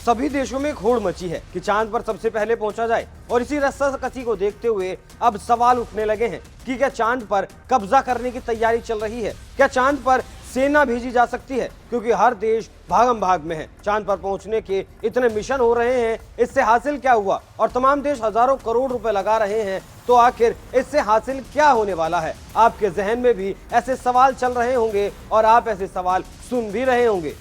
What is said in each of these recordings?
सभी देशों में एक होड़ मची है कि चांद पर सबसे पहले पहुंचा जाए और इसी रस्साकसी को देखते हुए अब सवाल उठने लगे हैं कि क्या चांद पर कब्जा करने की तैयारी चल रही है, क्या चांद पर सेना भेजी जा सकती है, क्योंकि हर देश भागम भाग में है। चांद पर पहुंचने के इतने मिशन हो रहे हैं, इससे हासिल क्या हुआ और तमाम देश हजारों करोड़ रुपए लगा रहे हैं, तो आखिर इससे हासिल क्या होने वाला है। आपके जहन में भी ऐसे सवाल चल रहे होंगे और आप ऐसे सवाल सुन भी रहे होंगे।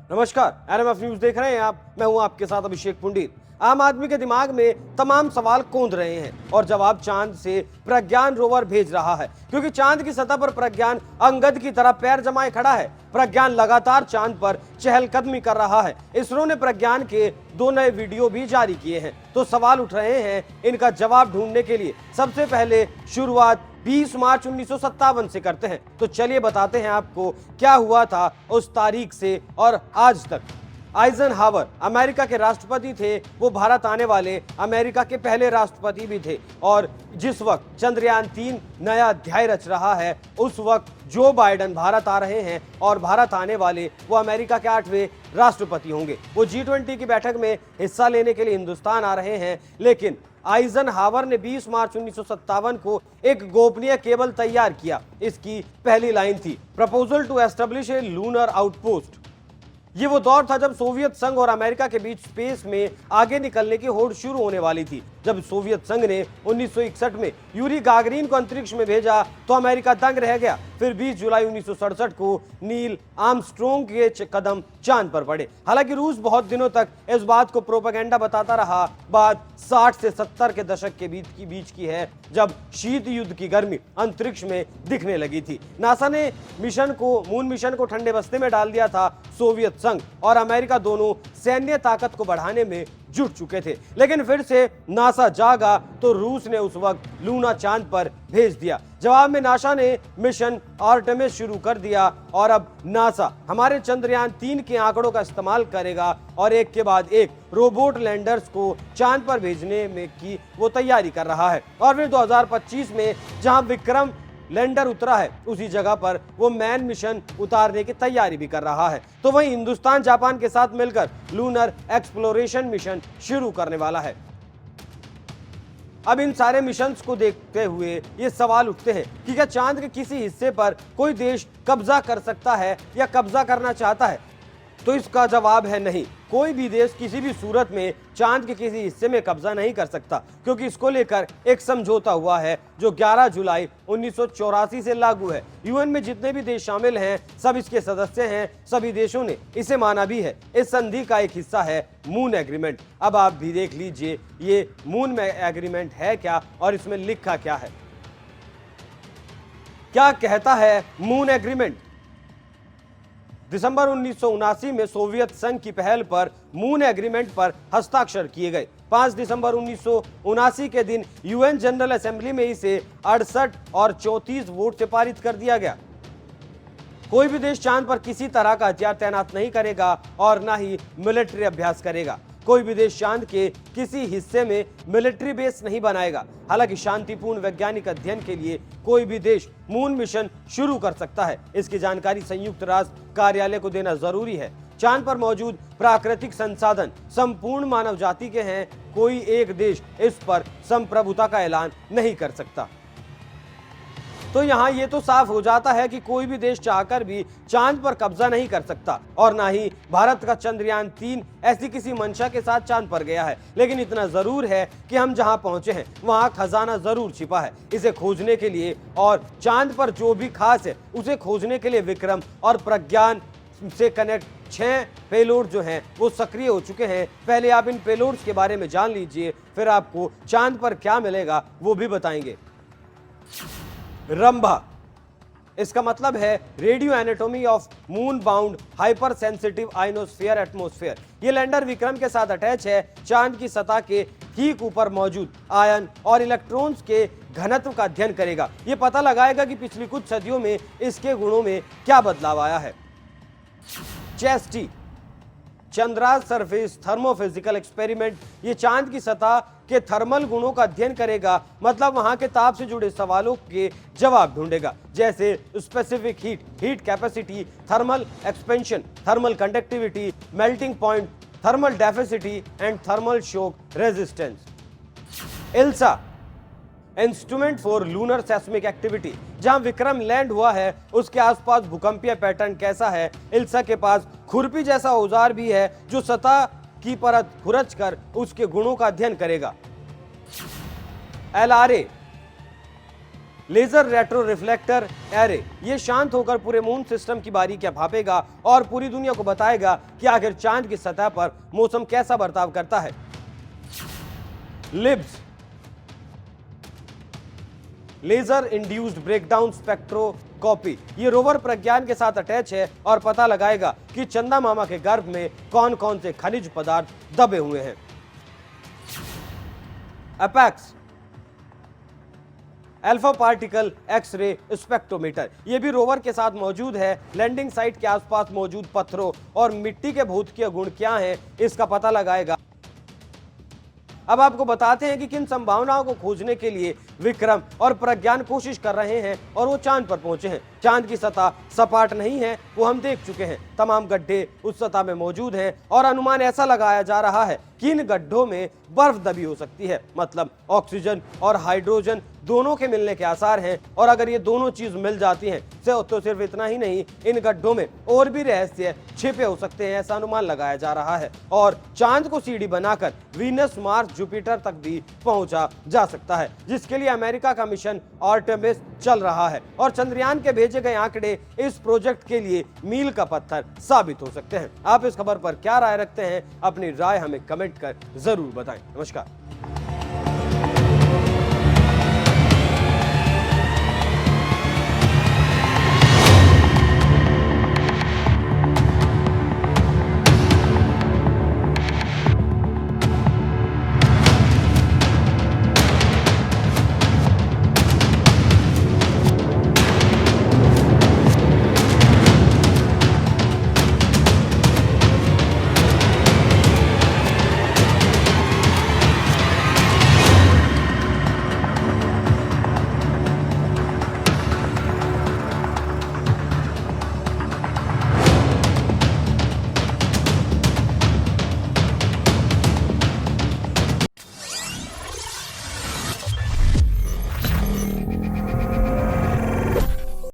नमस्कार, एनएमएफ न्यूज देख रहे हैं आप। मैं हूं आपके साथ अभिषेक पुंडीर। आम आदमी के दिमाग में तमाम सवाल कौंध रहे हैं और जवाब चांद से प्रज्ञान रोवर भेज रहा है, क्योंकि चांद की सतह पर प्रज्ञान अंगद की तरह पैर जमाए खड़ा है। प्रज्ञान लगातार चांद पर चहलकदमी कर रहा है। इसरो ने प्रज्ञान के 2 नए वीडियो भी जारी किए हैं, तो सवाल उठ रहे हैं इनका जवाब ढूंढने के लिए सबसे पहले शुरुआत 20 मार्च 1957 से करते हैं। तो चलिए बताते हैं आपको क्या हुआ था उस तारीख से और आज तक। आइजनहावर अमेरिका के राष्ट्रपति थे, वो भारत आने वाले अमेरिका के पहले राष्ट्रपति भी थे और जिस वक्त चंद्रयान 3 नया अध्याय रच रहा है, उस वक्त जो बाइडेन भारत आ रहे हैं और भारत आने वाले वो अमेरिका के 8वें राष्ट्रपति होंगे। वो G20 की बैठक में हिस्सा लेने के लिए हिंदुस्तान आ रहे हैं, लेकिन आइजनहावर ने 20 मार्च 1957 को एक गोपनीय केबल तैयार किया। इसकी पहली लाइन थी, proposal to establish a lunar outpost. ये वो दौर था जब सोवियत संघ और अमेरिका के बीच स्पेस में आगे निकलने की होड़ शुरू होने वाली थी। जब सोवियत संघ ने 1961 में यूरी गागरिन को अंतरिक्ष में भेजा तो अमेरिका दंग रह गया। फिर 20 जुलाई 1967 को नील आर्मस्ट्रॉन्ग के कदम चांद पर पड़े। हालांकि रूस बहुत दिनों तक इस बात को प्रोपेगेंडा बताता रहा। बात 60 से 70 के दशक के बीच की है, जब शीत युद्ध की गर्मी अंतरिक्ष में दिखने लगी थी। नासा ने मून मिशन को ठंडे बस्ते में डाल दिया था। सोवियत संघ और अमेरिका दोनों सैन्य ताकत को बढ़ाने में जुट चुके थे, लेकिन फिर से नासा जागा तो रूस ने उस वक्त लूना चांद पर भेज दिया। जवाब में नासा ने मिशन आर्टेमिस शुरू कर दिया और अब नासा हमारे चंद्रयान 3 के आंकड़ों का इस्तेमाल करेगा और एक के बाद एक रोबोट लैंडर्स को चांद पर भेजने में की वो तैयारी कर रहा है। और फिर 2025 में जहां विक्रम लैंडर उतरा है, उसी जगह पर वो मैन मिशन उतारने की तैयारी भी कर रहा है। तो वहीं हिंदुस्तान जापान के साथ मिलकर लूनर एक्सप्लोरेशन मिशन शुरू करने वाला है। अब इन सारे मिशंस को देखते हुए ये सवाल उठते हैं कि क्या चांद के किसी हिस्से पर कोई देश कब्जा कर सकता है या कब्जा करना चाहता है? तो इसका जवाब है नहीं। कोई भी देश किसी भी सूरत में चांद के किसी हिस्से में कब्जा नहीं कर सकता, क्योंकि इसको लेकर एक समझौता हुआ है जो 11 जुलाई 1984 से लागू है। यूएन में जितने भी देश शामिल हैं, सब इसके सदस्य हैं। सभी देशों ने इसे माना भी है। इस संधि का एक हिस्सा है मून एग्रीमेंट। अब आप भी देख लीजिए ये मून एग्रीमेंट है क्या और इसमें लिखा क्या है। क्या कहता है मून एग्रीमेंट? दिसंबर 1979 में सोवियत संघ की पहल पर मून एग्रीमेंट पर हस्ताक्षर किए गए। 5 दिसंबर 1979 के दिन यूएन जनरल असेंबली में इसे 68 और 34 वोट से पारित कर दिया गया। कोई भी देश चांद पर किसी तरह का हथियार तैनात नहीं करेगा और ना ही मिलिट्री अभ्यास करेगा। कोई भी देश चांद के किसी हिस्से में मिलिट्री बेस नहीं बनाएगा। हालांकि शांतिपूर्ण वैज्ञानिक अध्ययन के लिए कोई भी देश मून मिशन शुरू कर सकता है। इसकी जानकारी संयुक्त राष्ट्र कार्यालय को देना जरूरी है। चांद पर मौजूद प्राकृतिक संसाधन संपूर्ण मानव जाति के हैं। कोई एक देश इस पर संप्रभुता का ऐलान नहीं कर सकता। तो यहाँ ये तो साफ हो जाता है कि कोई भी देश चाहकर भी चांद पर कब्जा नहीं कर सकता और ना ही भारत का चंद्रयान 3 ऐसी किसी मंशा के साथ चांद पर गया है। लेकिन इतना जरूर है कि हम जहाँ पहुंचे हैं वहाँ खजाना जरूर छिपा है। इसे खोजने के लिए और चांद पर जो भी खास है उसे खोजने के लिए विक्रम और प्रज्ञान से कनेक्ट 6 पेलोड जो हैं वो सक्रिय हो चुके हैं। पहले आप इन पेलोड्स के बारे में जान लीजिए, फिर आपको चांद पर क्या मिलेगा वो भी बताएंगे। रंभा, इसका मतलब है radio anatomy of moon bound hyper sensitive ionosphere atmosphere. ये लैंडर विक्रम के साथ अटैच है। चांद की सतह के ठीक ऊपर मौजूद आयन और इलेक्ट्रॉन्स के घनत्व का अध्ययन करेगा। ये पता लगाएगा कि पिछली कुछ सदियों में इसके गुणों में क्या बदलाव आया है। Chesty, Chandra's surface thermophysical experiment, ये चांद की सतह के थर्मल गुणों का अध्ययन करेगा, मतलब वहां के ताप से जुड़े सवालों के जवाब ढूंढेगा, जैसे specific heat, heat capacity, thermal expansion, thermal conductivity, melting point, thermal diffusivity and thermal shock resistance. ILSA instrument for lunar seismic activity, जहां विक्रम लैंड हुआ है उसके आसपास भूकंपीय पैटर्न कैसा है। इल्सा के पास खुरपी जैसा औजार भी है जो सतह की परत खुरच कर उसके गुणों का अध्ययन करेगा। LRA laser retro reflector array, ये शांत होकर पूरे मून सिस्टम की बारीकियां भापेगा और पूरी दुनिया को बताएगा कि आखिर चांद की सतह पर मौसम कैसा बर्ताव करता है। LIBS laser induced breakdown spectroscopy, ये रोवर प्रज्ञान के साथ अटैच है और पता लगाएगा कि चंदा मामा के गर्भ में कौन कौन से खनिज पदार्थ दबे हुए हैं। Apex alpha particle X-ray spectrometer, यह भी रोवर के साथ मौजूद है। लैंडिंग साइट के आसपास मौजूद पत्थरों और मिट्टी के भौतिकीय गुण क्या हैं, इसका पता लगाएगा। अब आपको बताते हैं कि किन संभावनाओं को खोजने के लिए विक्रम और प्रज्ञान कोशिश कर रहे हैं और वो चांद पर पहुंचे हैं। चांद की सतह सपाट नहीं है, वो हम देख चुके हैं। तमाम गड्ढे उस सतह में मौजूद हैं और अनुमान ऐसा लगाया जा रहा है कि इन गड्ढों में बर्फ दबी हो सकती है, मतलब ऑक्सीजन और हाइड्रोजन दोनों के मिलने के आसार हैं। और अगर ये दोनों चीज मिल जाती हैं तो सिर्फ इतना ही नहीं, इन गड्ढों में और भी रहस्य छिपे हो सकते हैं, ऐसा अनुमान लगाया जा रहा है। और चांद को सीढ़ी बनाकर वीनस, मार्स, जुपिटर तक भी पहुंचा जा सकता है, जिसके लिए अमेरिका का मिशन आर्टेमिस चल रहा है। और चंद्रयान के भेजे गए आंकड़े इस प्रोजेक्ट के लिए मील का पत्थर साबित हो सकते हैं। आप इस खबर पर क्या राय रखते हैं? अपनी राय हमें कमेंट कर जरूर बताएं। नमस्कार।